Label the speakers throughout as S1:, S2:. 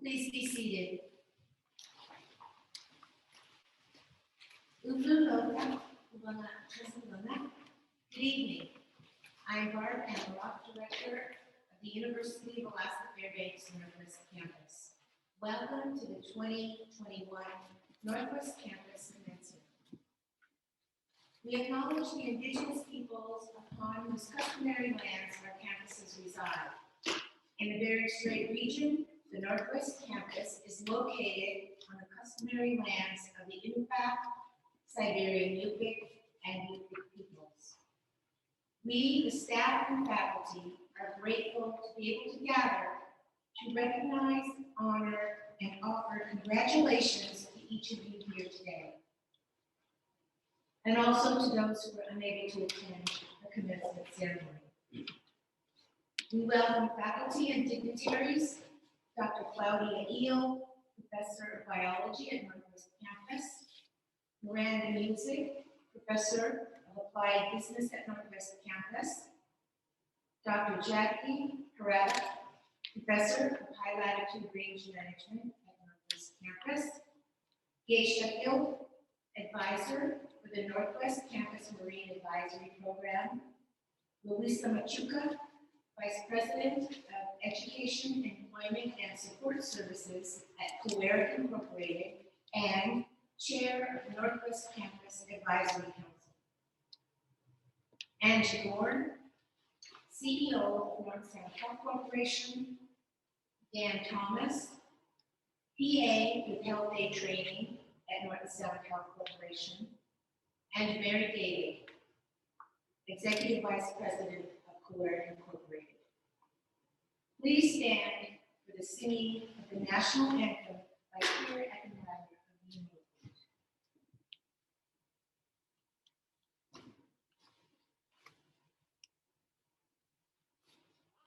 S1: Please be seated. Good evening. I'm Barb Amrock, Director of the University of Alaska Fairbanks Northwest Campus. Welcome to the 2021 Northwest Campus Commencement. We acknowledge the Indigenous peoples upon whose customary lands our campuses reside. In the Bering Strait region, the Northwest Campus is located on the customary lands of the Inupiaq, Siberian Yupik, and Yupik peoples. We, the staff and faculty, are grateful to be able to gather to recognize, honor, and offer congratulations to each of you here today, and also to those who were unable to attend the commencement ceremony. We welcome faculty and dignitaries, Dr. Claudia Eel, Professor of Biology at Northwest Campus, Miranda Music, Professor of Applied Business at Northwest Campus, Dr. Jackie Carrera, Professor of High Latitude Range Management at Northwest Campus, Gay Sheffield, Advisor for the Northwest Campus Marine Advisory Program, Louisa Machuca, Vice President of Education, Employment, and Support Services at Coeric Incorporated, and Chair of the Northwest Campus Advisory Council. Angie Gordon, CEO of North Sound Health Corporation, Dan Thomas, PA with Health Aid Training at North Sound Health Corporation, and Mary Daly, Executive Vice President of Coeric Incorporated. Please stand for the singing of the national anthem by Peter Eckenrider of the University.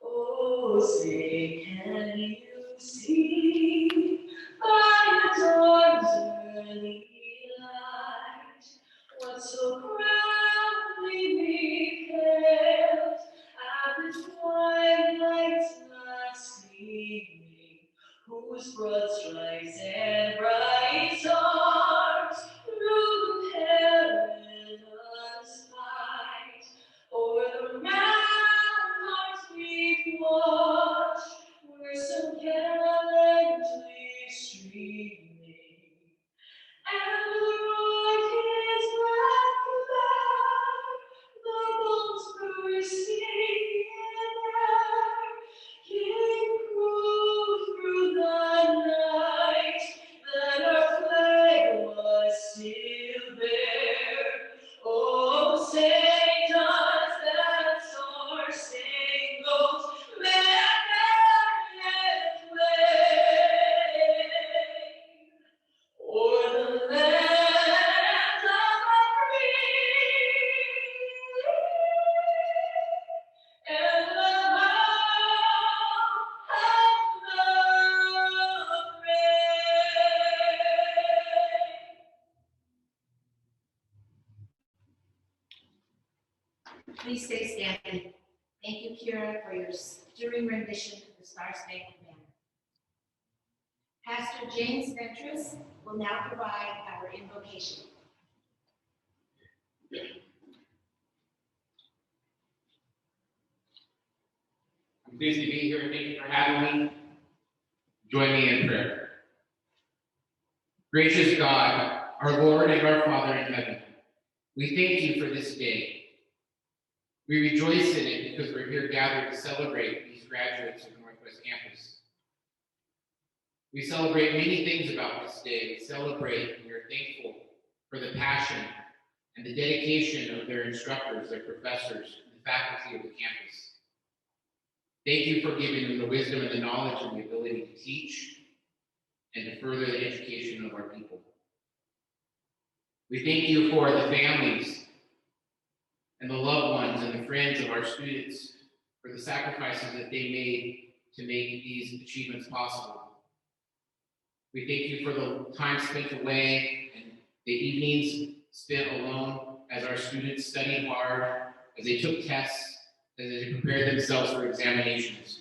S2: Oh, say, can you see by the dawn's early light what so proudly beheld at the twilight's last gleaming, whose broad stripes and bright stars through the perilous fight o'er the ramparts we watch were so gallantly streaming, and the rocket's black flag, the bolts bursting in air, gave proof through the night that our flag was still there. Oh, say does that star-spangled banner yet wave o'er the land of the free and the home of the brave?
S1: Please stay standing. Thank you, Kira, for your stirring rendition of the Star Spangled Banner. Pastor James Ventris will now provide our invocation.
S3: I'm pleased to be here. Thank you for having me. Join me in prayer. Gracious God, our Lord and our Father in heaven, we thank you for this day. We rejoice in it because we're here gathered to celebrate these graduates of Northwest Campus. We celebrate many things about this day. We celebrate and we are thankful for the passion and the dedication of their instructors, their professors, and the faculty of the campus. Thank you for giving them the wisdom and the knowledge and the ability to teach and to further the education of our people. We thank you for the families and the loved ones and the friends of our students for the sacrifices that they made to make these achievements possible. We thank you for the time spent away and the evenings spent alone as our students studied hard, as they took tests, as they prepared themselves for examinations.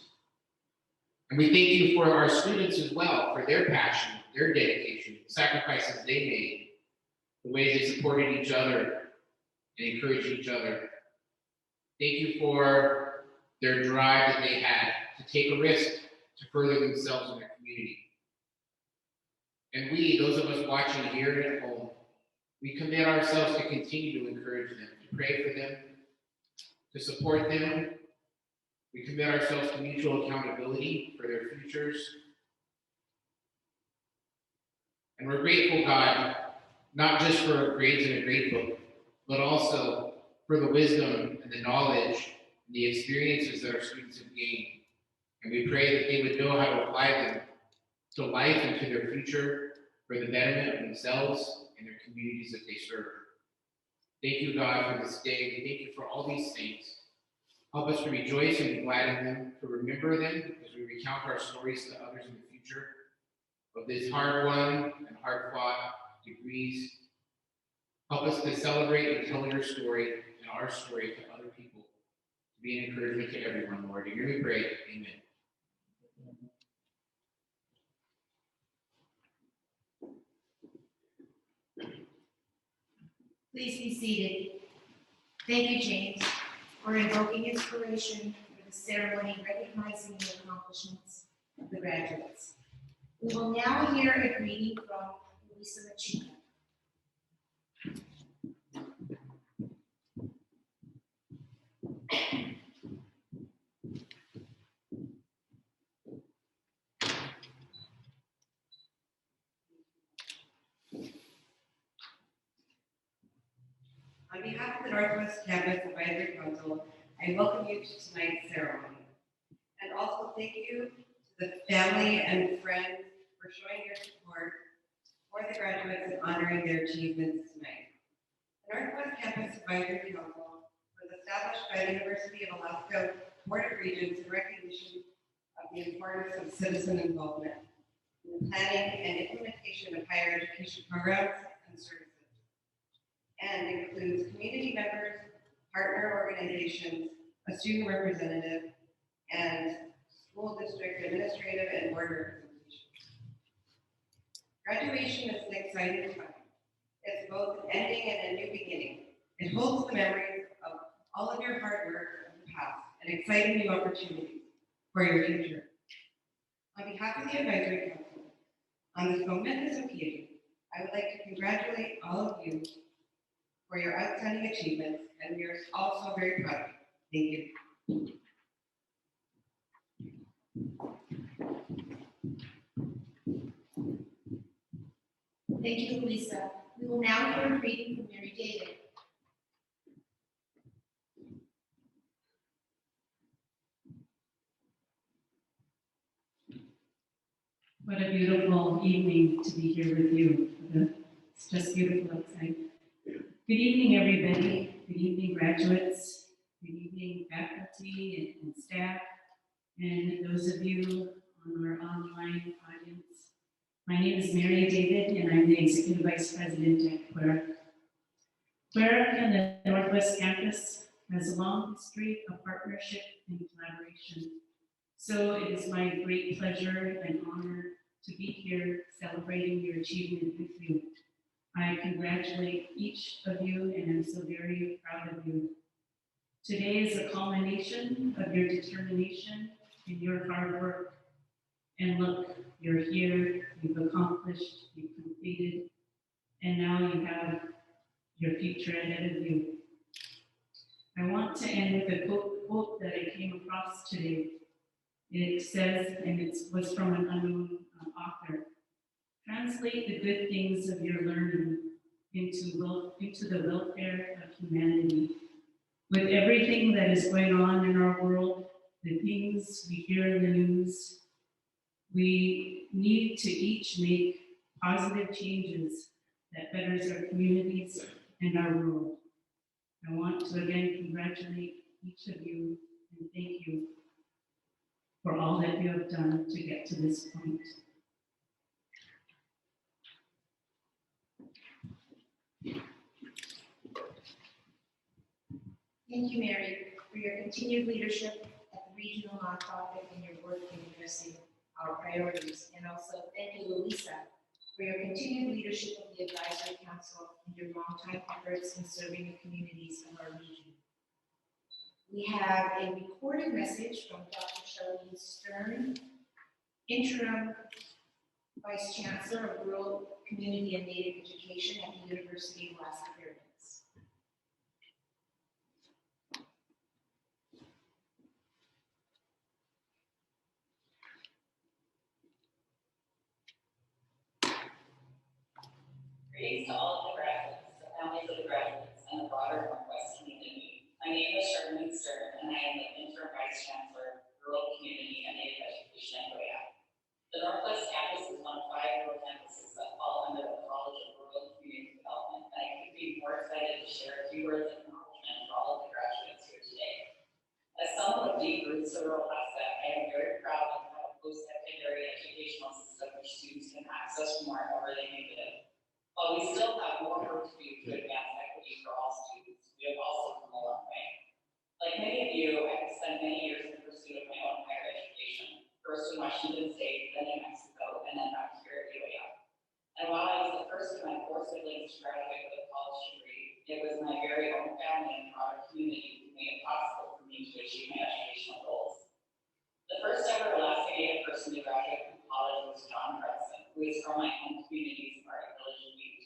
S3: And we thank you for our students as well, for their passion, their dedication, the sacrifices they made, the ways they supported each other and encouraged each other. Thank you for their drive that they had to take a risk to further themselves in their community. And we, those of us watching here and at home, we commit ourselves to continue to encourage them, to pray for them, to support them. We commit ourselves to mutual accountability for their futures. And we're grateful, God, not just for grades in a grade book, but also for the wisdom and the knowledge and the experiences that our students have gained. And we pray that they would know how to apply them to life and to their future for the betterment of themselves and their communities that they serve. Thank you, God, for this day. We thank you for all these things. Help us to rejoice and be glad in them, to remember them as we recount our stories to others in the future of this hard-won and hard-fought degrees. Help us to celebrate and tell your story and our story to other people, to be an encouragement to everyone, Lord. In your name we pray, amen.
S1: Please be seated. Thank you, James, for invoking inspiration for the ceremony recognizing the accomplishments of the graduates. We will now hear a greeting from Lisa Machina.
S4: On behalf of the Northwest Campus Advisory Council, I welcome you to tonight's ceremony. And also thank you to the family and friends for showing your support for the graduates and honoring their achievements tonight. The Northwest Campus Advisory Council was established by the University of Alaska Board of Regents in recognition of the importance of citizen involvement in the planning and implementation of higher education programs and services, and includes community members, partner organizations, a student representative, and school district administrative and board representation. Graduation is an exciting time. It's both an ending and a new beginning. It holds the memories of all of your hard work of the past and exciting new opportunities for your future. On behalf of the Advisory Council, on this momentous occasion, I would like to congratulate all of you for your outstanding achievements, and we are also very proud of you. Thank you.
S1: Thank you, Lisa. We will now hear a greeting from Mary David.
S5: What a beautiful evening to be here with you. It's just beautiful outside. Good evening, everybody. Good evening, graduates. Good evening, faculty and staff, and those of you on our online audience. My name is Mary David, and I'm the Executive Vice President at QUERC. QUERC and the Northwest Campus has a long history of partnership and collaboration. So it is my great pleasure and honor to be here celebrating your achievement with you. I congratulate each of you, and I'm so very proud of you. Today is a culmination of your determination and your hard work. And look, you're here, you've accomplished, you've completed, and now you have your future ahead of you. I want to end with a quote that I came across today. It says, and it was from an unknown author, translate the good things of your learning into the welfare of humanity. With everything that is going on in our world, the things we hear in the news, we need to each make positive changes that betters our communities and our world. I want to again congratulate each of you and thank you for all that you have done to get to this point.
S1: Thank you, Mary, for your continued leadership at the regional nonprofit in your work in addressing our priorities. And also, thank you, Louisa, for your continued leadership of the Advisory Council and your longtime efforts in serving the communities of our region. We have a recorded message from Dr. Charlene Stern, Interim Vice Chancellor of Rural Community and Native Education at the University of Alaska Fairbanks.
S6: Greetings to all of the graduates, the families of the graduates, and the broader Northwest community. My name is Charlene Stern, and I am the Interim Vice Chancellor of Rural Community and Native Education at WAC. The Northwest Campus is one of 5 rural campuses that fall under the College of Rural and Community Development, and I couldn't be more excited to share a few words of acknowledgement for all of the graduates here today. As someone with deep roots to rural Alaska, I am very proud of how a post-secondary educational system which students can access from wherever they may live. While we still have more work to do to advance equity for all students, we have also come a long way. Like many of you, I have spent many years in pursuit of my own higher education, first in Washington State, then in Mexico, and then back here at UAM. And while I was the first of my 4 siblings to graduate with a college degree, it was my very own family and broader community who made it possible for me to achieve my educational goals. The first ever Alaska Native person to graduate from college was John Preston, who is from my home communities of Arctic Village and Weetabix.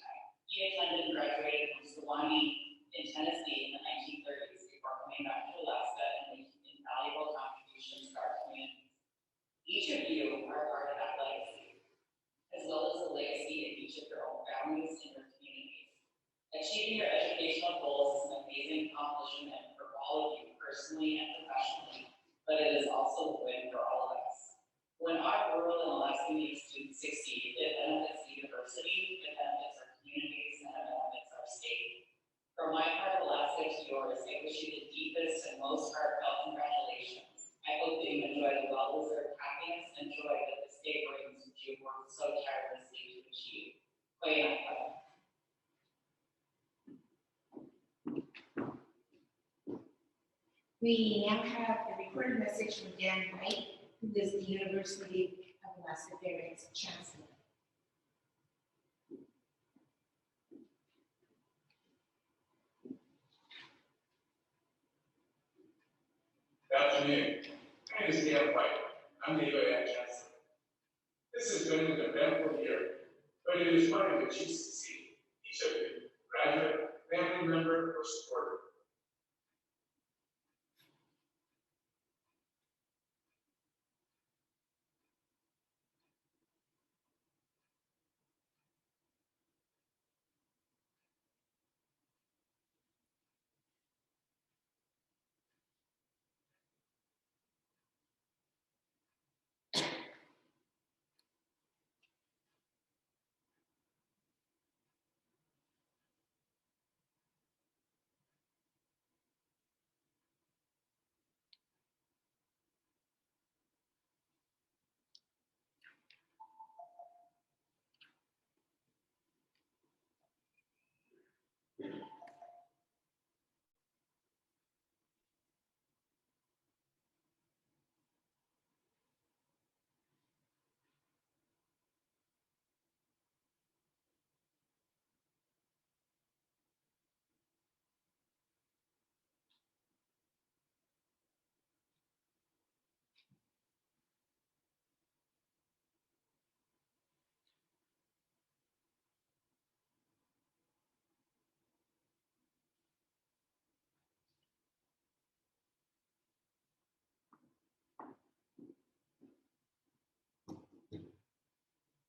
S6: He attended and graduated from Sewanee in Tennessee in the 1930s before coming back to Alaska and making invaluable contributions to our communities. Each of you are part of that legacy, as well as the legacy of each of your own families and your communities. Achieving your educational goals is an amazing accomplishment for all of you personally and professionally, but it is also a win for all of us. When our rural and Alaska Native students succeed, it benefits the university, it benefits our communities, and it benefits our state. From my part of Alaska to yours, I wish you the deepest and most heartfelt congratulations. I hope that you enjoy the well-deserved happiness and joy that this day brings, which you worked so tirelessly to achieve. Kway.
S1: We now have a recorded message from Dan White, who is the University of Alaska Fairbanks Chancellor.
S7: Good afternoon. My name is Dan White. I'm the UAM Chancellor. This has been an eventful year, but it is one in which you succeed, each of you, graduate, family member, or supporter.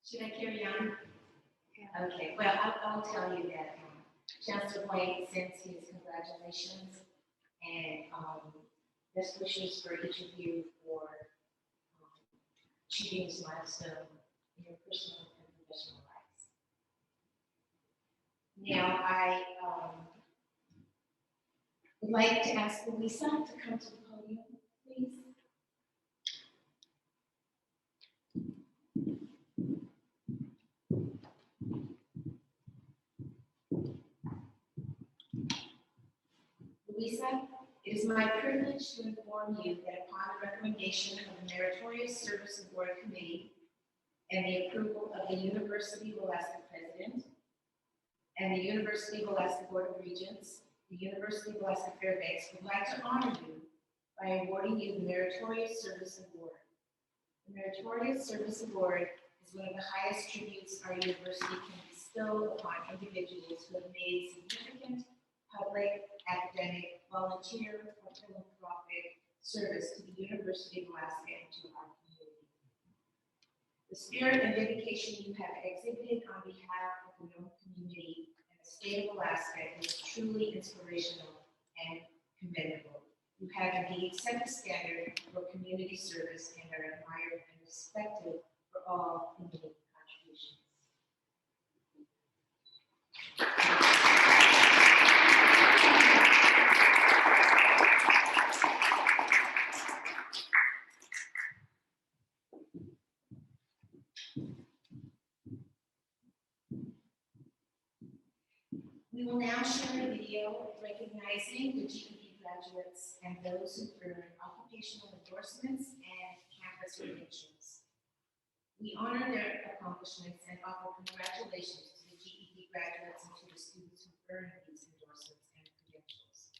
S1: Should I carry on? Okay, well, I'll tell you that Chancellor White sends his congratulations and best wishes for each of you for achieving this milestone in your personal and professional lives. Now, I would like to ask Louisa to come to the podium, please. Louisa, It is my privilege to inform you that upon the recommendation of the Meritorious Service Award Committee and the approval of the University of Alaska President and the University of Alaska Board of Regents, the University of Alaska Fairbanks would like to honor you by awarding you the Meritorious Service Award. The Meritorious Service Award is one of the highest tributes our university can bestow upon individuals who have made significant public, academic, volunteer, or philanthropic service to the University of Alaska and to our community. The spirit and dedication you have exhibited on behalf of the North community and the state of Alaska is truly inspirational and commendable. You have indeed set the standard for community service and are admired and respected for all community contributions. We will now share a video recognizing the GED graduates and those who earned occupational endorsements and campus recognitions. We honor their accomplishments and offer congratulations to the GED graduates and to the students who earned these endorsements and credentials.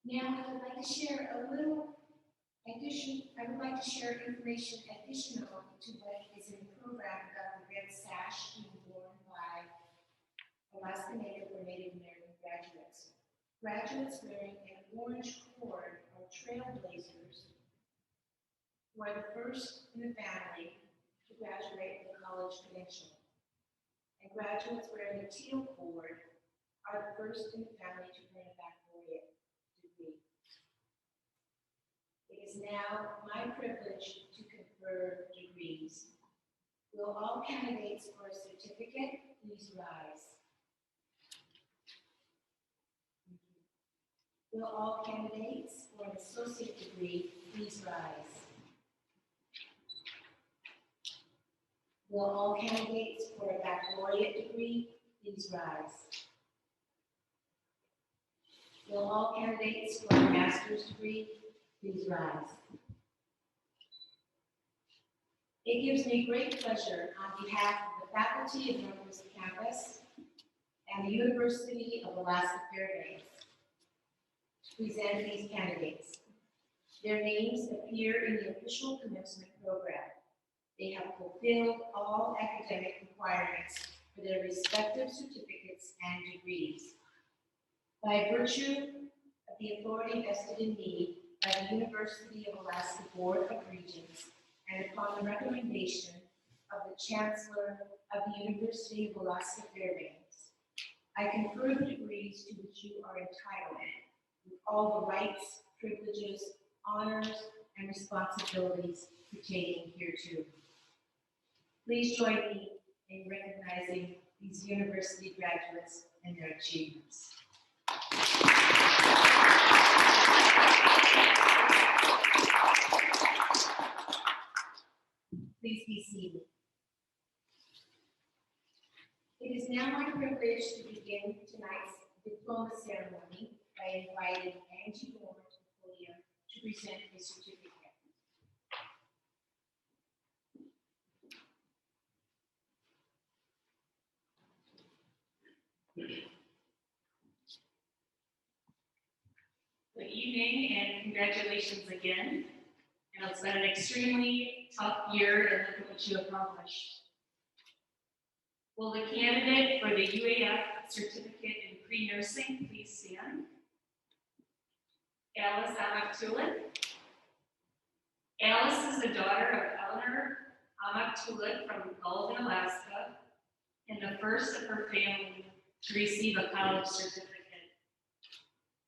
S1: Now, I would like to share information additional to what is in the program about the red sash being worn by Alaska Native or Native American graduates. Graduates wearing an orange cord are trailblazers who are the first in the family to graduate with a college credential. And graduates wearing a teal cord are the first in the family to earn a baccalaureate degree. It is now my privilege to confer degrees. Will all candidates for a certificate please rise? Will all candidates for an associate degree please rise? Will all candidates for a baccalaureate degree please rise? Will all candidates for a master's degree please rise? It gives me great pleasure on behalf of the faculty of NWC campus and the University of Alaska Fairbanks to present these candidates. Their names appear in the official commencement program. They have fulfilled all academic requirements for their respective certificates and degrees. By virtue of the authority vested in me by the University of Alaska Board of Regents and upon the recommendation of the Chancellor of the University of Alaska Fairbanks, I confer the degrees to which you are entitled with all the rights, privileges, honors, and responsibilities pertaining hereto. Please join me in recognizing these university graduates and their achievements. Please be seated. It is now my privilege to begin tonight's diploma ceremony by inviting Angie Moore to the podium to present a certificate.
S5: Good evening and congratulations again. And it's been an extremely tough year and look at what you accomplished. Will the candidate for the UAF certificate in pre-nursing please stand? Alice Amaktulik. Alice is the daughter of Eleanor Amaktulik from Golden, Alaska, and the first of her family to receive a college certificate.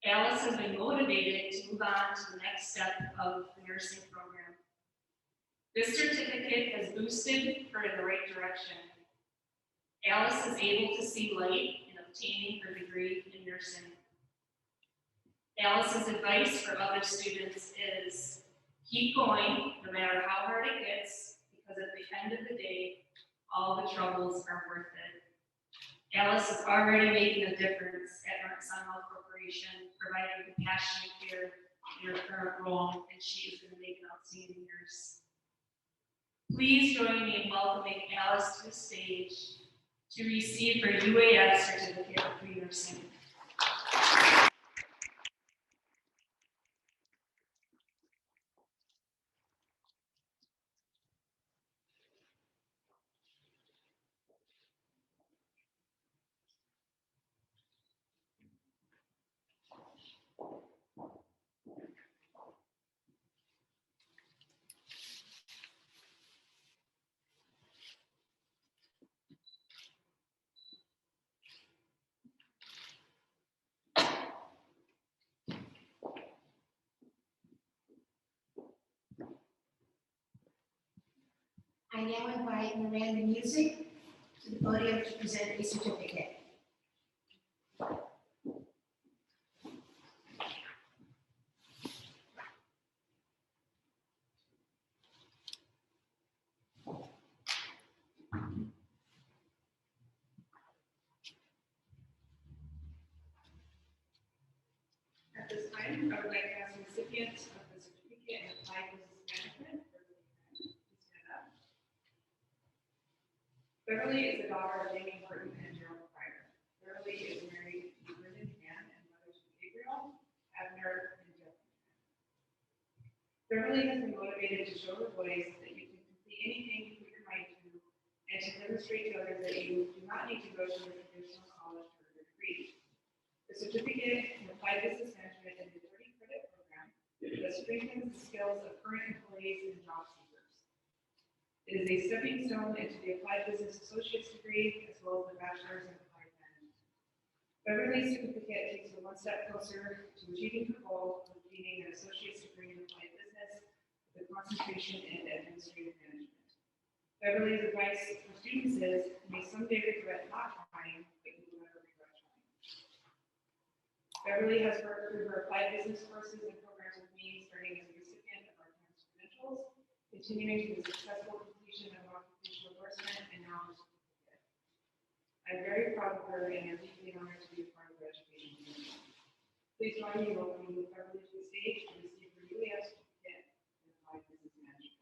S5: Alice has been motivated to move on to the next step of the nursing program. This certificate has boosted her in the right direction. Alice is able to see light in obtaining her degree in nursing. Alice's advice for other students is keep going no matter how hard it gets, because at the end of the day, all the troubles are worth it. Alice is already making a difference at North Sun Health Corporation, providing compassionate care in her current role, and she is going to make an outstanding nurse. Please join me in welcoming Alice to the stage to receive her UAF certificate of pre-nursing.
S1: I now invite Miranda Music to the podium to present a certificate.
S5: At this time, I would like to ask the recipient of the certificate in applied business management, please stand up. Beverly is the daughter of Jamie Horton and Gerald Pryor. Beverly is married to Brendan Ann and mother to Gabriel, Abner,
S8: Beverly has been motivated to show her voice that you can complete anything you put your mind to, and to demonstrate to others that you do not need to go to a traditional college for your degree. The certificate in applied business management is a 30-credit program that strengthens the skills of current employees and job seekers. It is a stepping stone into the applied business associate's degree as well as the bachelor's in applied management. Beverly's certificate takes her one step closer to achieving her goal of obtaining an associate's degree in applied business with a concentration in administrative management. Beverly's advice for students is, you may someday regret not trying, but you will never regret trying. Beverly has worked through her applied business courses and programs with me, starting as a recipient of our campus credentials, continuing to the successful completion of occupational endorsement, and now her certificate. I'm very proud of her and am deeply honored to be a part of her education journey. Please join me in welcoming Beverly to the stage to receive her UAS certificate in applied business management.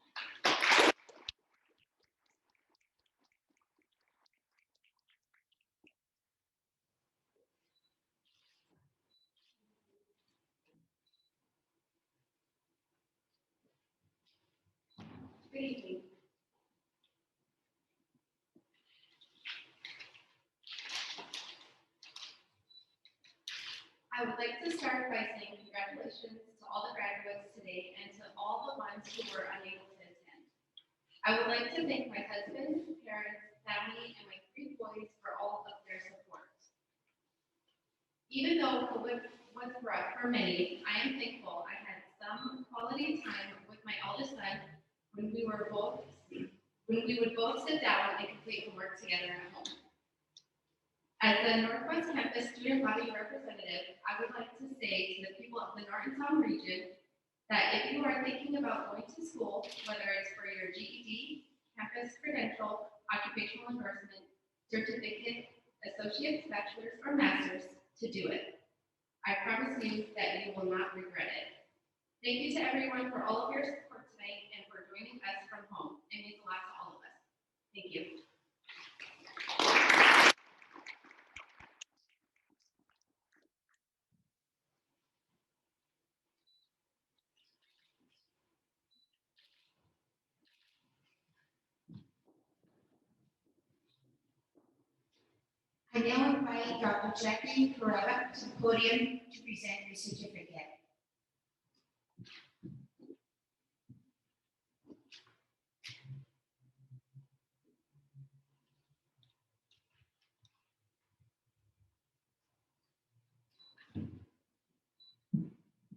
S1: Good evening. I would like to start by saying congratulations to all the graduates today and to all the ones who were unable to attend. I would like to thank my husband, parents, family, and my 3 boys for all of their support. Even though COVID was rough for many, I am thankful I had some quality time with my eldest son when we would both sit down and complete homework together at home. As the Northwest Campus Student Body Representative, I would like to say to the people of the North and South region that if you are thinking about going to school, whether it's for your GED, campus credential, occupational endorsement, certificate, associate's, bachelor's, or master's, to do it. I promise you that you will not regret it. Thank you to everyone for all of your support tonight and for joining us from home. It means a lot to all of us. Thank you. I now invite Dr. Jackie Corella to the podium to present your certificate.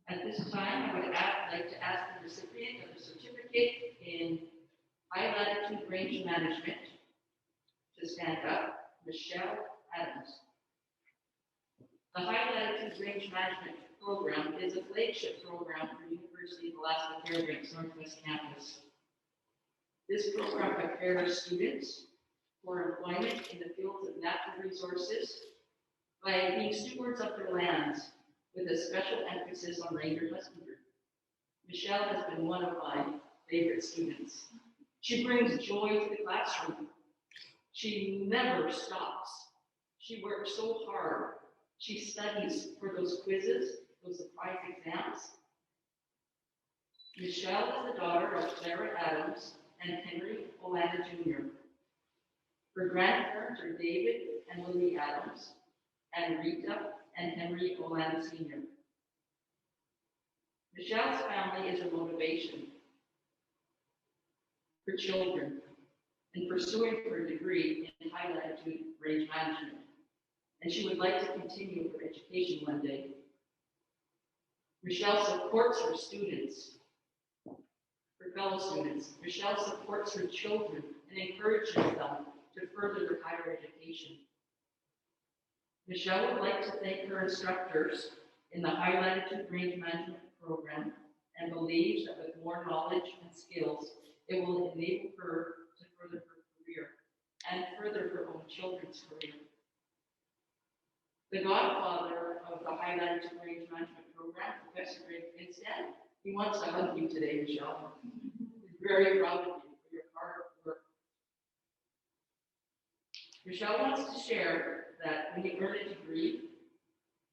S9: At this time, I would like to ask the recipient of the certificate in high latitude range management to stand up, Michelle Adams. The high latitude range management program is a flagship program for University of Alaska Fairbanks Northwest Campus. This program prepares students for employment in the fields of natural resources by being stewards of their lands, with a special emphasis on reindeer husbandry. Michelle has been one of my favorite students. She brings joy to the classroom. She never stops. She works so hard. She studies for those quizzes, those surprise exams. Michelle is the daughter of Clara Adams and Henry Olanda Jr. Her grandparents are David and Lily Adams, and Rita and Henry Olanda Sr. Michelle's family is a motivation for children in pursuing her degree in high latitude range management, and she would like to continue her education one day. Michelle supports her students, her fellow students. Michelle supports her children and encourages them to further their higher education. Michelle would like to thank her instructors in the high latitude range management program and believes that with more knowledge and skills, it will enable her to further her career and further her own children's career. The godfather of the high latitude range management program, Professor Greg Finstad, he wants to hug you today, Michelle. He's very proud of you for your hard work. Michelle wants to share that when you earn a degree,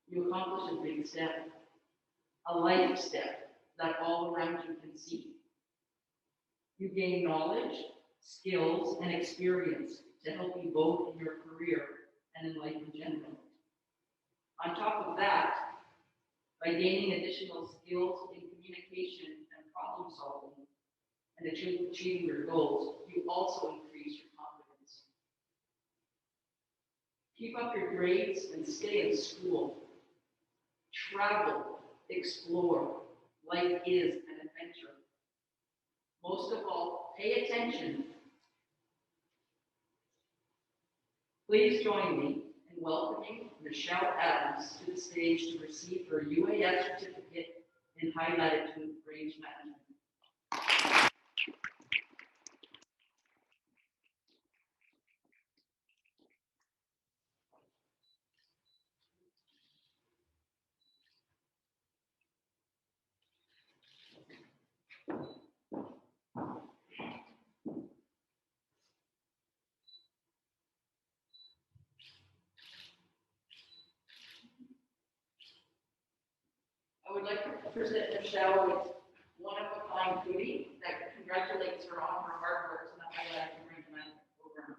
S9: you accomplish a big step, a life step. that all around you can see. You gain knowledge, skills, and experience to help you both in your career and in life in general. On top of that, by gaining additional skills in communication and problem solving and achieving your goals, you also increase your confidence. Keep up your grades and stay in school. Travel, explore. Life is an adventure. Most of all, pay attention. Please join me in welcoming Michelle Adams to the stage to receive her UAS certificate in high latitude range management. I would like to present Michelle with one-of-a-kind hoodie that congratulates her on her hard work in the high latitude range management program.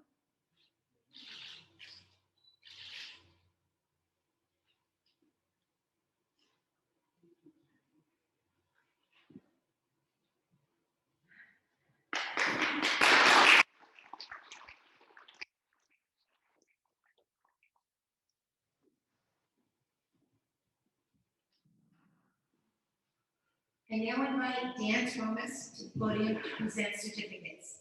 S1: I now invite Dan Thomas to the podium to present certificates.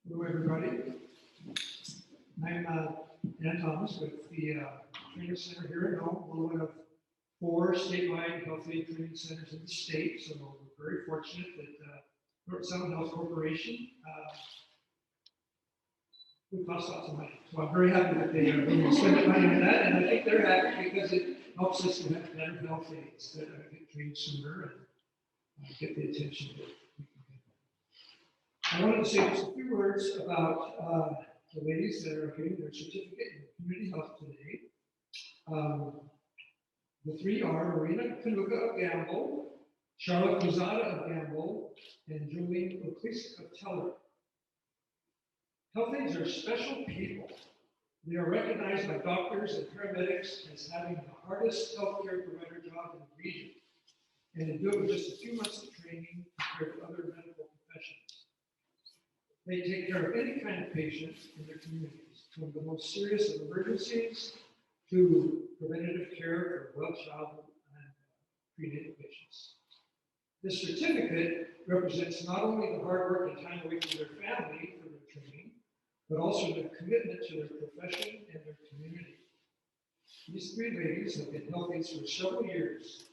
S10: Hello, everybody. I'm Dan Thomas with the Training Center here in Nome. We're one of 4 statewide health aid training centers in the state, so we're very fortunate that North Sound Health Corporation we cost lots of money. So I'm very happy that they are willing to spend money on that, and I think they're happy because it helps us to have better health aides that get trained sooner and get the attention that we can get. I wanted to say just a few words about the ladies that are getting their certificate in community health today. The 3 are Marina Kanuga of Gamble, Charlotte Cruzada of Gamble, and Jolene O'Cleese of Teller. Health aides are special people. They are recognized by doctors and paramedics as having the hardest healthcare provider job in the region, and they do it with just a few months of training compared to other medical professions. They take care of any kind of patient in their communities, from the most serious of emergencies to preventative care for well childhood and prenatal patients. This certificate represents not only the hard work and time away from their family for their training, but also their commitment to their profession and their community. These 3 ladies have been health aides for several years,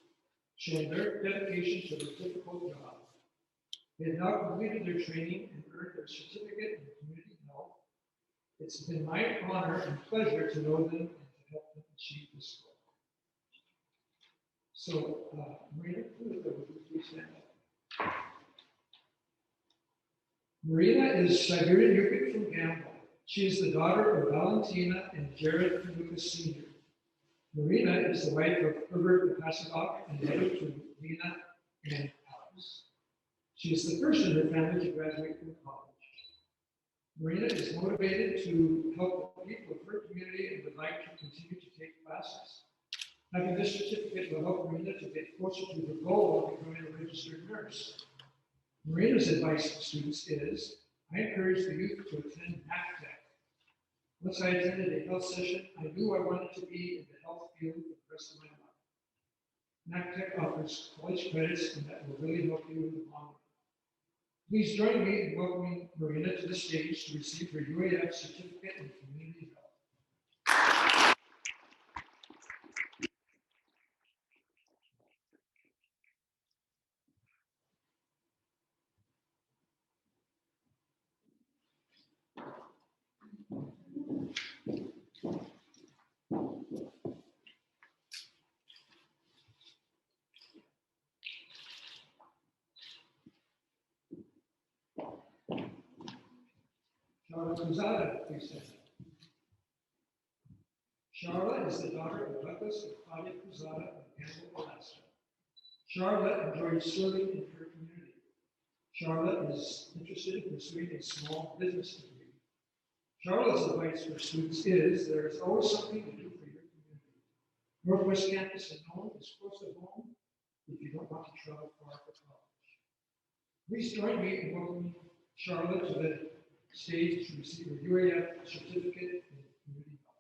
S10: showing their dedication to their difficult job. They have now completed their training and earned their certificate in community health. It's been my honor and pleasure to know them and to help them achieve this goal. So, Marina, would you please stand up? Marina is Siberian Yupik from Gamble. She is the daughter of Valentina and Jared Kanuka Sr. Marina is the wife of Herbert Pasadok and mother to Lena and Alex. She is the first in her family to graduate from college. Marina is motivated to help the people of her community and would like to continue to take classes. Having this certificate will help Marina to get closer to her goal of becoming a registered nurse. Marina's advice to students is, I encourage the youth to attend NACTEC. Once I attended a health session, I knew I wanted to be in the health field for the rest of my life. NACTEC offers college credits, and that will really help you in the long run. Please join me in welcoming Marina to the stage to receive her UAF certificate in community health. Charlotte Cruzada, please stand. Charlotte is the daughter of Douglas and Claudia Cruzada of Campbell, Alaska. Charlotte enjoys serving in her community. Charlotte is interested in pursuing a small business degree. Charlotte's advice for students is there is always something to do for your community. Northwest Campus in Nome is close to home if you don't want to travel far for college. Please join me in welcoming Charlotte to the stage to receive her UAF certificate in community health.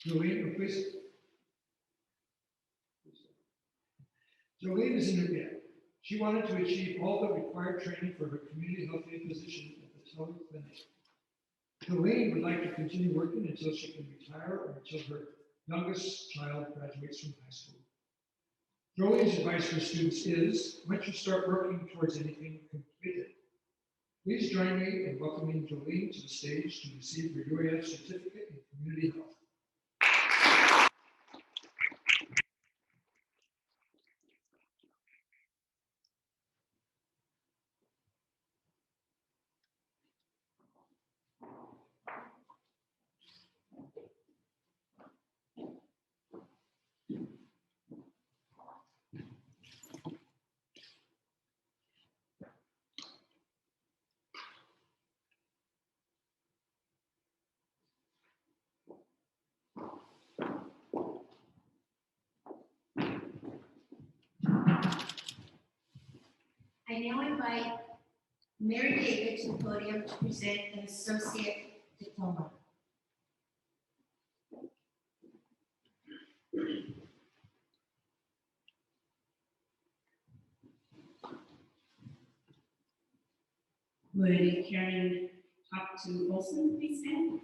S10: Jolene, please. Jolene is a new gal. She wanted to achieve all the required training for her community health aide position at the Teller Clinic. Jolene would like to continue working until she can retire or until her youngest child graduates from high school. Jolene's advice for students is, once you start working towards anything, complete it. Please join me in welcoming Jolene to the stage to receive her UAF certificate in community health.
S1: I now invite Mary David to the podium to present an associate diploma.
S5: Would Karen talk to Olson, please stand?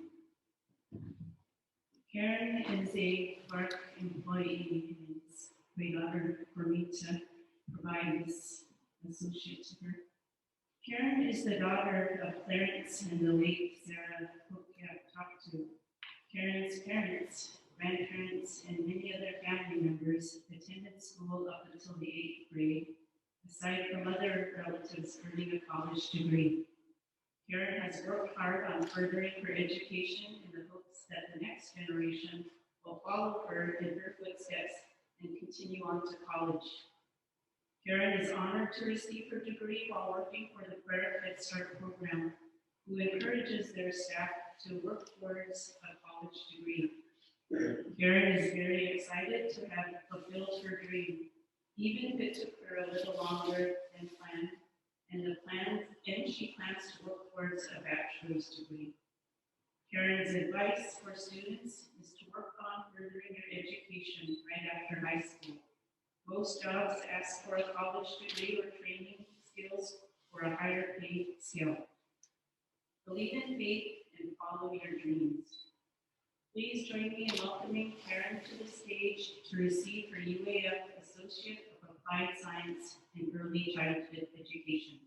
S5: Karen is a Clark employee, and it's a great honor for me to provide this associate to her. Karen is the daughter of Clarence and the late Sarah, who we have talked to. Karen's parents, grandparents, and many other family members attended school up until the 8th grade, aside from other relatives earning a college degree. Karen has worked hard on furthering her education in the hopes that the next generation will follow her in her footsteps and continue on to college. Karen is honored to receive her degree while working for the Prayer Head Start program, who encourages their staff to work towards a college degree. Karen is very excited to have fulfilled her dream, even if it took her a little longer than planned, and she plans to work towards a bachelor's degree. Karen's advice for students is to work on furthering your education right after high school. Most jobs ask for a college degree or training skills for a higher paid skill. Believe in faith and follow your dreams. Please join me in welcoming Karen to the stage to receive her UAF Associate of Applied Science in Early Childhood Education.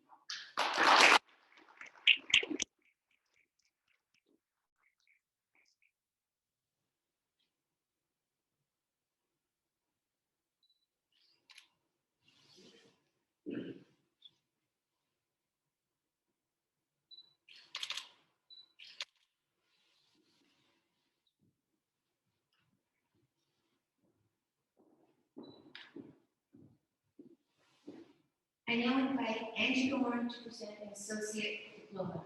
S1: I now invite Angie Dorn to present an associate diploma.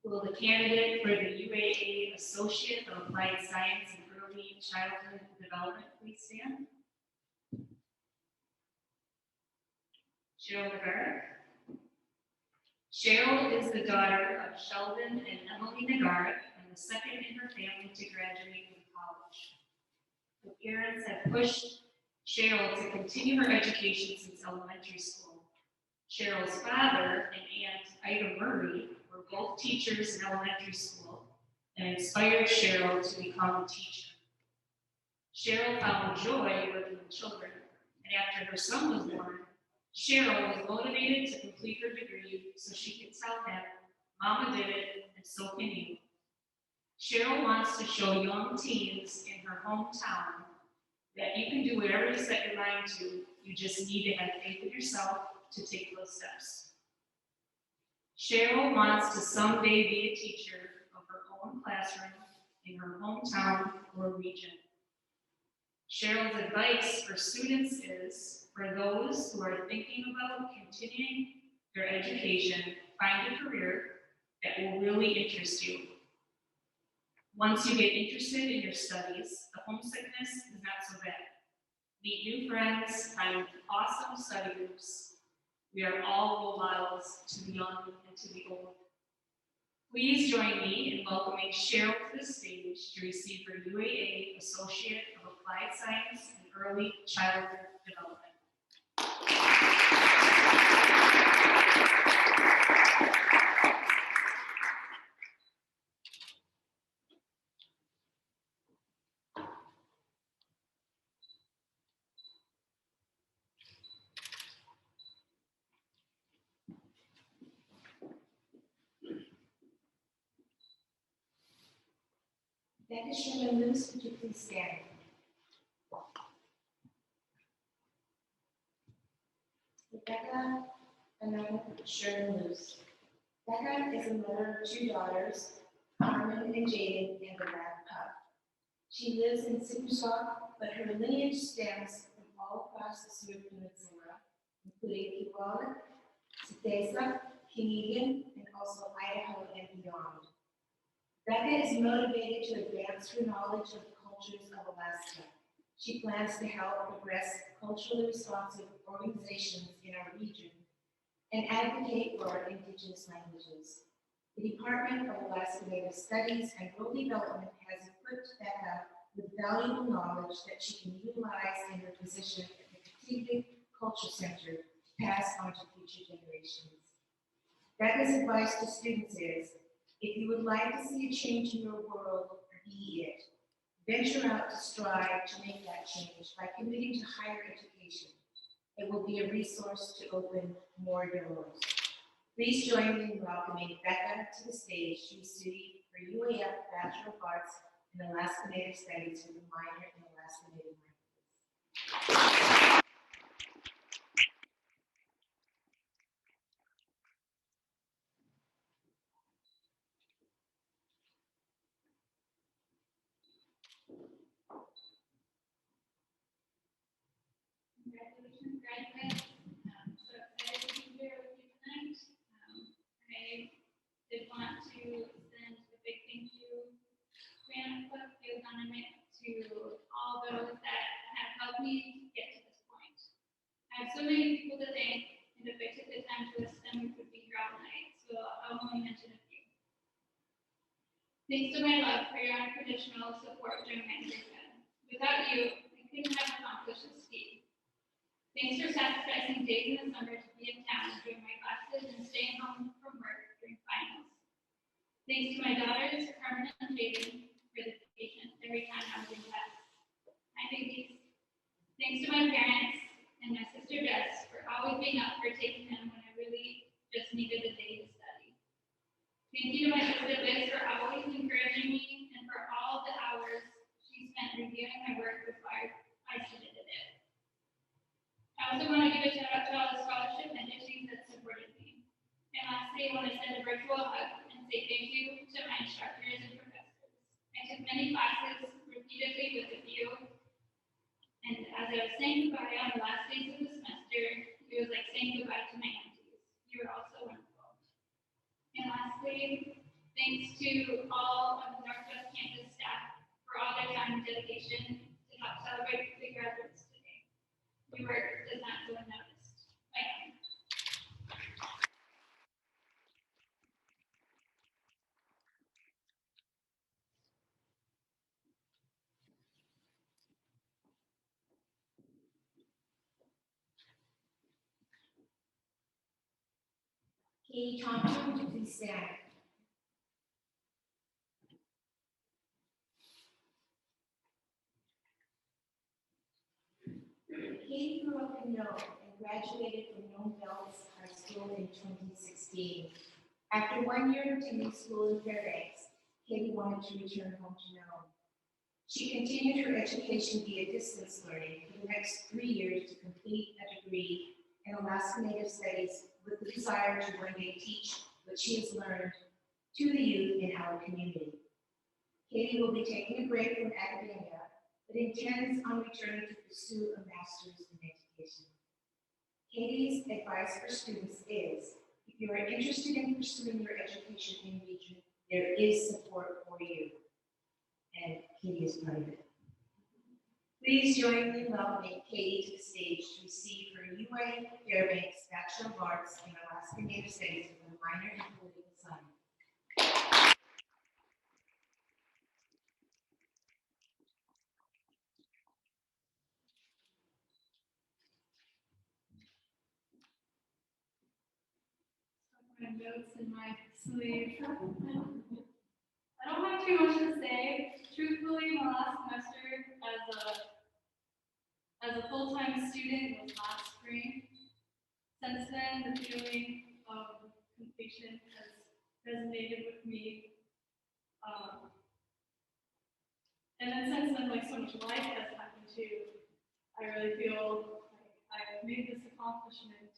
S5: Will the candidate for the UAA Associate of Applied Science in Early Childhood Development please stand? Cheryl Nagar. Cheryl is the daughter of Sheldon and Emily Nagar and
S11: the second in her family to graduate from college. Her parents have pushed Cheryl to continue her education since elementary school. Cheryl's father and aunt, Ida Murray, were both teachers in elementary school and inspired Cheryl to become a teacher. Cheryl found joy working with children, and after her son was born, Cheryl was motivated to complete her degree so she could tell him, "Mama did it, and so can you." Cheryl wants to show young teens in her hometown that you can do whatever you set your mind to, you just need to have faith in yourself to take those steps. Cheryl wants to someday be a teacher of her own classroom in her hometown or region. Cheryl's advice for students is, for those who are thinking about continuing their education, find a career that will really interest you. Once you get interested in your studies, the homesickness is not so bad. Meet new friends, find awesome study groups. We are all role models to the young and to the old. Please join me in welcoming Cheryl to the stage to receive her UAA Associate of Applied Science and Early Childhood Development.
S1: Becca Sherman Lewis, would you please stand? Rebecca Anna Sherman Lewis. Becca is a mother of two daughters, Carmen and Jaden, and a rat pup. She lives in Sipuswap, but her lineage stems from all across the Seward Peninsula, including Kewalik, Setesa, Kingigan, and also Idaho and beyond. Becca is motivated to advance her knowledge of the cultures of Alaska. She plans to help progress culturally responsive organizations in our region and advocate for our Indigenous languages. The Department of Alaska Native Studies and Rural Development has equipped Becca with valuable knowledge that she can utilize in her position at the Katitik Culture Center to pass on to future generations. Becca's advice to students is, if you would like to see a change in your world, be it. Venture out to strive to make that change by committing to higher education. It will be a resource to open more doors. Please join me in welcoming Becca to the stage to receive her UAF Bachelor of Arts in Alaska Native Studies with a minor in Alaska Native Languages.
S12: Congratulations, graduates. So excited to be here with you tonight. I did want to send a big thank you, to all those that have helped me get to this point. I have so many people to thank, and if I took the time to list them, we could be here all night, so I'll only mention a few. Thanks to my love for your unconditional support during my undergrad. Without you, I couldn't have accomplished this feat. Thanks for sacrificing days in the summer to be in town during my classes and staying home from work during finals. Thanks to my daughters, Carmen and Jaden, for the patience every time I was in class. Hi, babies. Thanks to my parents and my sister Jess for always being up for taking them when I really just needed a day to study. Thank you to my sister Liz for always encouraging me and for all the hours she spent reviewing my work before I submitted it. I also want to give a shout out to all the scholarship entities that supported me. And lastly, I want to send a virtual hug and say thank you to my instructors and professors. I took many classes repeatedly with a few, and as I was saying goodbye on the last days of the semester, it was like saying goodbye to my aunties. You were all so wonderful. And lastly, thanks to all of the Northwest Campus staff for all their time and dedication to help celebrate the graduates today. Your work does not go unnoticed. Bye.
S1: Katie Thompson, would you please stand? Katie grew up in Nome and graduated from Nome Bells High School in 2016. After 1 year attending school in Fairbanks, Katie wanted to return home to Nome. She continued her education via distance learning for the next 3 years to complete a degree in Alaska Native Studies with the desire to one day teach what she has learned to the youth in our community. Katie will be taking a break from academia, but intends on returning to pursue a master's in education. Katie's advice for students is, if you are interested in pursuing your education in region, there is support for you. And Katie is part of it. Please join me in welcoming Katie to the stage to receive her UA Fairbanks Bachelor of Arts in Alaska Native Studies with a minor in political science.
S12: My notes in my sleeve. I don't have too much to say. Truthfully, my last semester as a full-time student was last spring. Since then, the feeling of completion has resonated with me. And then since then, like so much life has happened too. I really feel like I've made this accomplishment,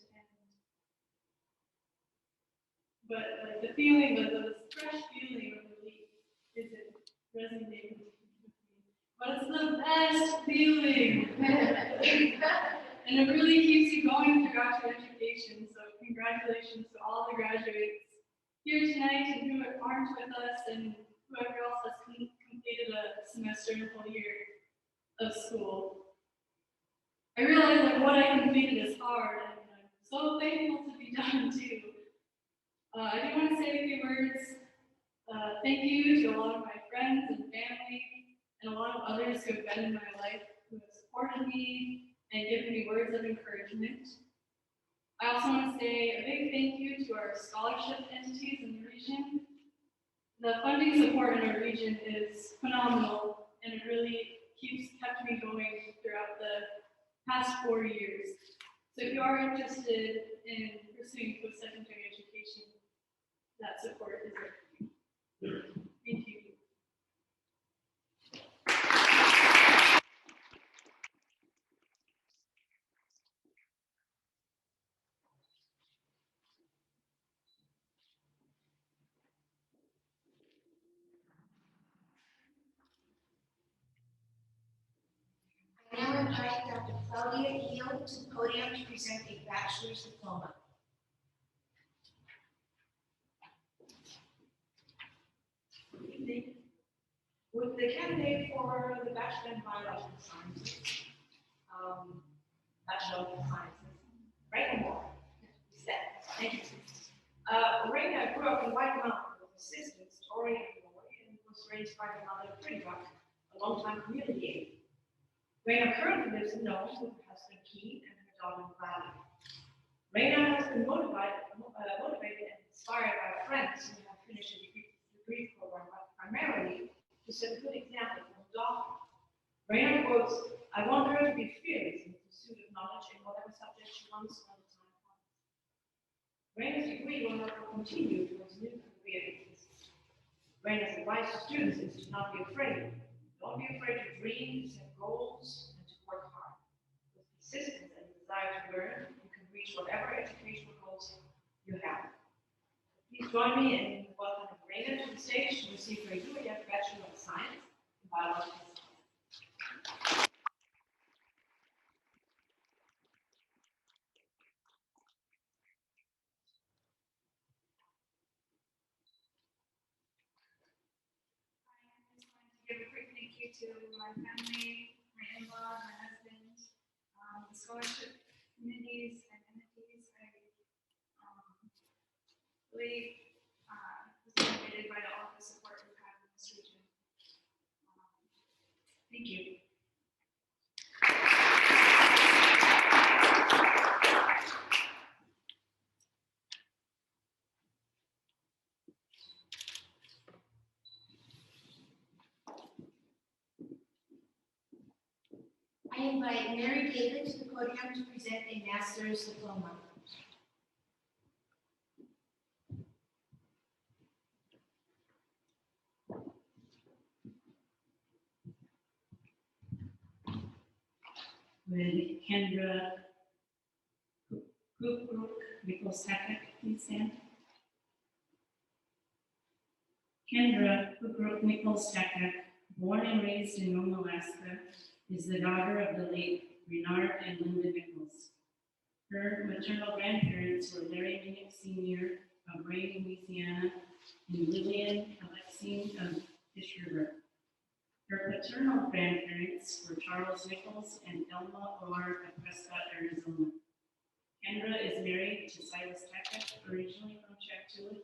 S12: but like the feeling of this fresh feeling of relief isn't resonating with me. But it's the best feeling. And it really keeps you going throughout your education. So congratulations to all the graduates here tonight and who aren't with us and whoever else has completed a semester and a whole year of school. I realize that what I completed is hard, and I'm so thankful to be done too. I do want to say a few words. Thank you to a lot of my friends and family and a lot of others who have been in my life who have supported me and given me words of encouragement. I also want to say a big thank you to our scholarship entities in the region. The funding support in our region is phenomenal, and it really kept me going throughout the past 4 years. So if you are interested in pursuing post-secondary education, that support is there for you. Thank you.
S1: I now invite Dr. Claudia Eel to the podium to present a bachelor's diploma.
S8: Good evening. Would the candidate for the Bachelor in Biological Sciences, Raina Moore, thank you. Raina grew up in White Mountain with her sisters, Tori and Lori, and was raised by her mother, Frida, a longtime community aide. Raina currently lives in Nome with her husband, Keith, and her daughter, Valley. Raina has been motivated and inspired by friends who have finished a degree program, but primarily to set a good example for her daughter. Raina quotes, "I want her to be fearless in the pursuit of knowledge in whatever subject she wants when the time comes." Raina's degree will help her continue towards new career interests. Raina's advice to students is to not be afraid. Don't be afraid to dream, set goals, and to work hard. With persistence and desire to learn, you can reach whatever educational goals you have. Please join me in welcoming Raina to the stage to receive her UAF Bachelor of Science in Biological Science.
S12: I just wanted to give a quick thank you to my family, my in-laws, my husband, the scholarship committees and entities. I really was motivated by all the support we've had in this region. Thank you.
S1: I invite Mary David to the podium to present a master's diploma.
S5: Would Kendra Mikosakak please stand? Kendra Mikosakak, born and raised in Nome, Alaska, is the daughter of the late Renard and Linda Nichols. Her maternal grandparents were Larry Minnick Sr. of Ray, Louisiana, and Lillian Alexine of Fish River. Her paternal grandparents were Charles Nichols and Elma Orr of Prescott, Arizona. Kendra is married to Silas Takak, originally from Chaptula,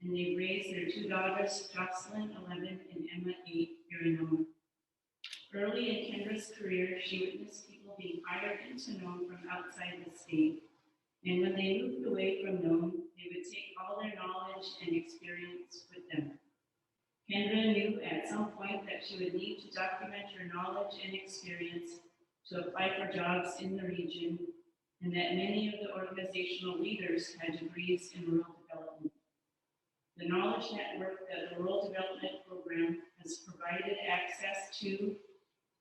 S5: and they raised their two daughters, Jocelyn, 11, and Emma, 8, here in Nome. Early in Kendra's career, she witnessed people being hired into Nome from outside the state. And when they moved away from Nome, they would take all their knowledge and experience with them. Kendra knew at some point that she would need to document her knowledge and experience to apply for jobs in the region, and that many of the organizational leaders had degrees in rural development. The knowledge network that the Rural Development Program has provided access to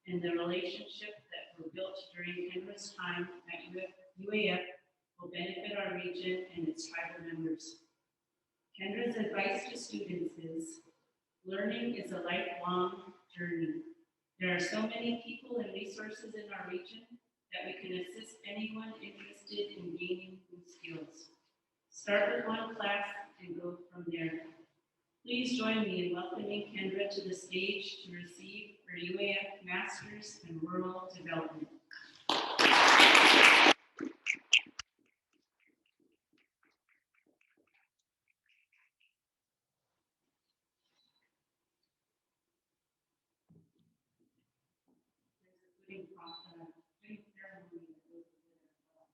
S5: and the relationship that were built during Kendra's time at UAF will benefit our region and its tribal members. Kendra's advice to students is, learning is a lifelong journey. There are so many people and resources in our region that we can assist anyone interested in gaining new skills. Start with one class and go from there. Please join me in welcoming Kendra to the stage to receive her UAF Masters in Rural Development. There's a pudding ceremony that goes with it as well.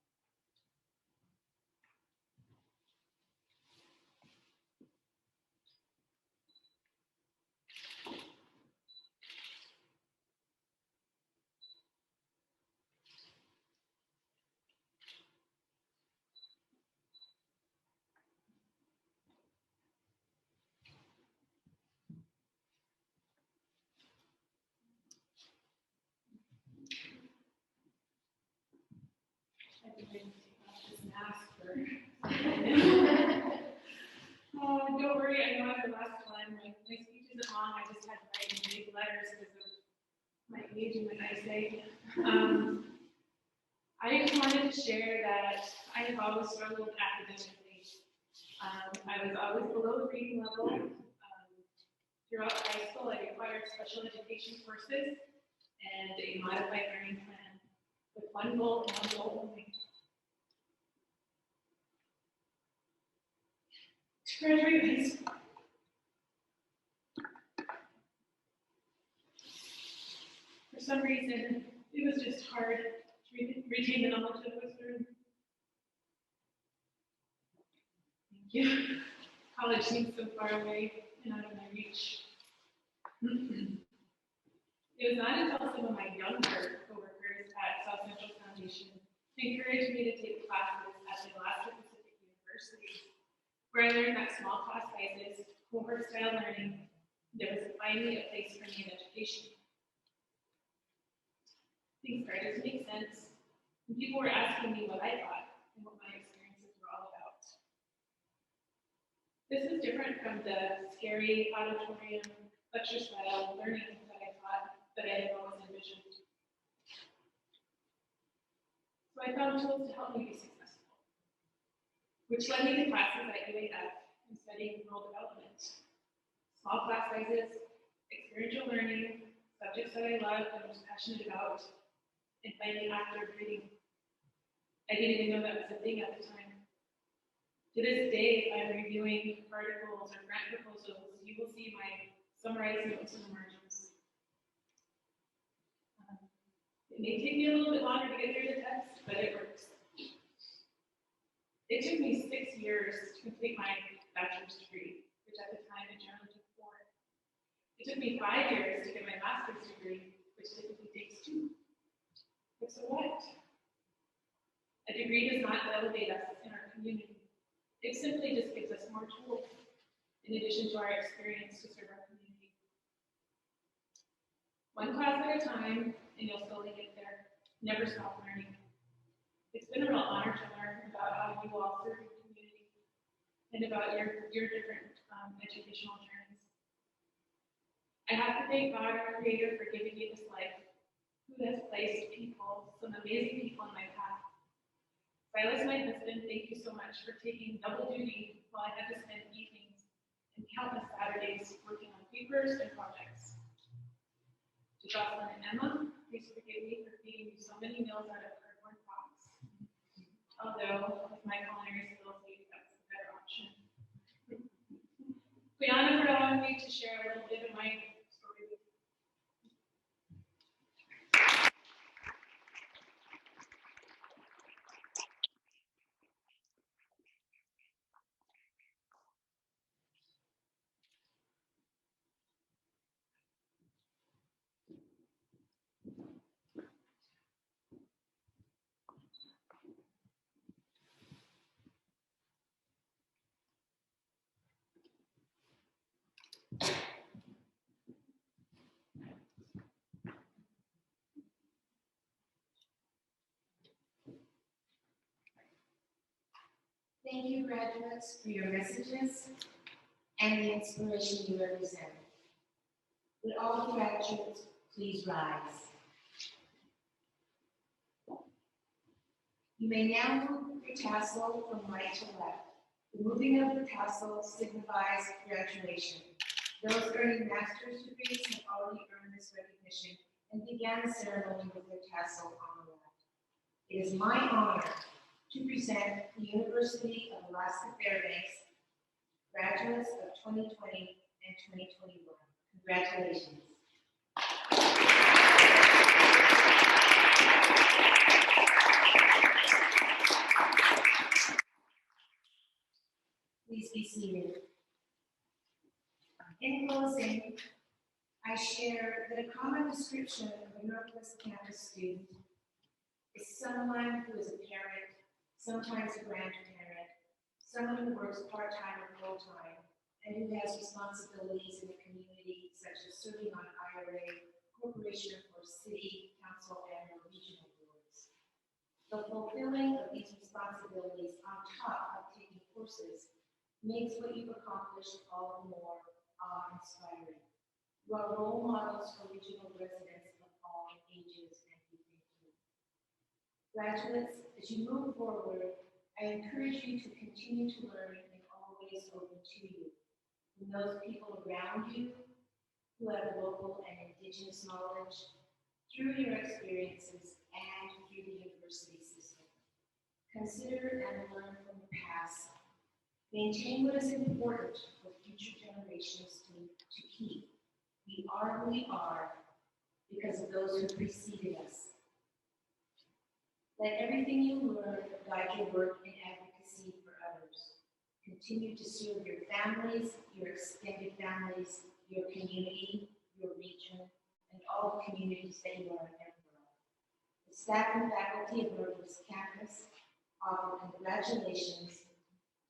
S8: Oh, don't worry, I know I'm the last one. My speech isn't long, I just had to write in big letters because of my age and my eyesight. I just wanted to share that I have always struggled academically. I was always below the reading level. Throughout high school, I required special education courses and a modified learning plan with one goal and one goal only. To graduate high school. For some reason, it was just hard to retain the knowledge that was learned. Thank you. College seems so far away and out of my reach. It was not until some of my younger coworkers at South Central Foundation encouraged me to take classes at the Alaska Pacific University, where I learned that small class sizes, cohort style learning, there was finally a place for me in education. Things started to make sense, and people were asking me what I thought and what my experiences were all about. This was different from the scary auditorium lecture style learning that I thought that I had always envisioned. So I found tools to help me be successful, which led me to classes at UAF and studying rural development. Small class sizes, experiential learning, subjects that I loved and was passionate about, and finally active reading. I didn't even know that was a thing at the time. To this day, if I'm reviewing articles or grant proposals, you will see my summarized notes in the margins. It may take me a little bit longer to get through the text, but it works. It took me 6 years to complete my bachelor's degree, which at the time it generally took 4. It took me 5 years to get my master's degree, which typically takes 2. But so what? A degree does not elevate us in our community. It simply just gives us more tools in addition to our experience to serve our community. One class at a time, and you'll slowly get there. Never stop learning. It's been a real honor to learn about how you all serve your community and about your different educational journeys. I have to thank God, our Creator, for giving me this life, who has placed people, some amazing people in my path. Silas, my husband, thank you so much for taking double duty while I had to spend evenings and countless Saturdays working on papers and projects. To Jocelyn and Emma, please forgive me for feeding you so many meals out of cardboard box. Although, with my culinary skills, maybe that's a better option. Brianna, for allowing me to share a little bit of my story with you.
S1: Thank you, graduates, for your messages and the inspiration you represent. Would all the graduates please rise? You may now move your tassel from right to left. The moving of the tassel signifies graduation. Those earning master's degrees have already earned this recognition and began the ceremony with their tassel on the left. It is my honor to present the University of Alaska Fairbanks graduates of 2020 and 2021. Congratulations. Please be seated. In closing, I share that a common description of a Northwest Campus student is someone who is a parent, sometimes a grandparent, someone who works part-time or full-time, and who has responsibilities in the community, such as serving on IRA, corporation, or city, council, and or regional boards. The fulfilling of these responsibilities on top of taking courses makes what you've accomplished all the more awe-inspiring. You are role models for regional residents of all ages, and we thank you. Graduates, as you move forward, I encourage you to continue to learn and always open to you. From those people around you who have local and indigenous knowledge, through your experiences and through the university system. Consider and learn from the past. Maintain what is important for future generations to keep. We are who we are because of those who preceded us. Let everything you learn guide your work in advocacy for others. Continue to serve your families, your extended families, your community, your region, and all the communities that you are a member of. The staff and faculty of Northwest Campus offer congratulations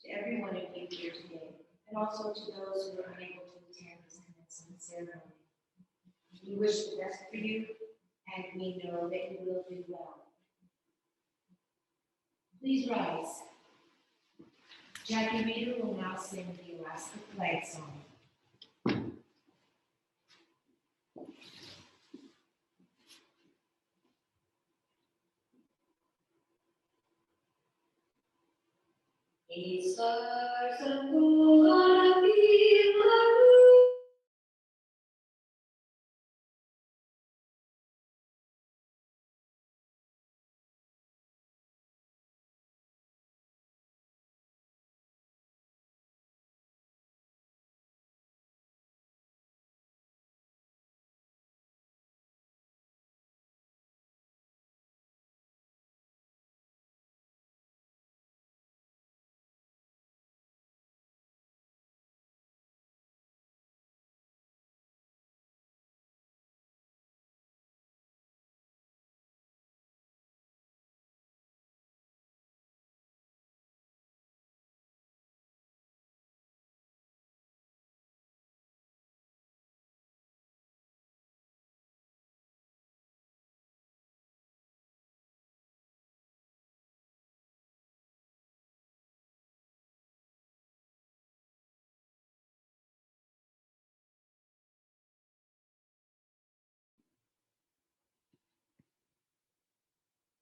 S1: to every one of you here today, and also to those who are unable to attend this commencement ceremony. We wish the best for you, and we know that you will do well. Please rise. Jackie Reeder will now sing the Alaska flag song.
S9: Stars of gold,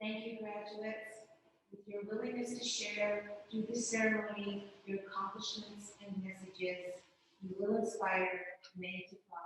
S1: Thank you, graduates. With your willingness to share through this ceremony your accomplishments and messages, you will inspire many to follow.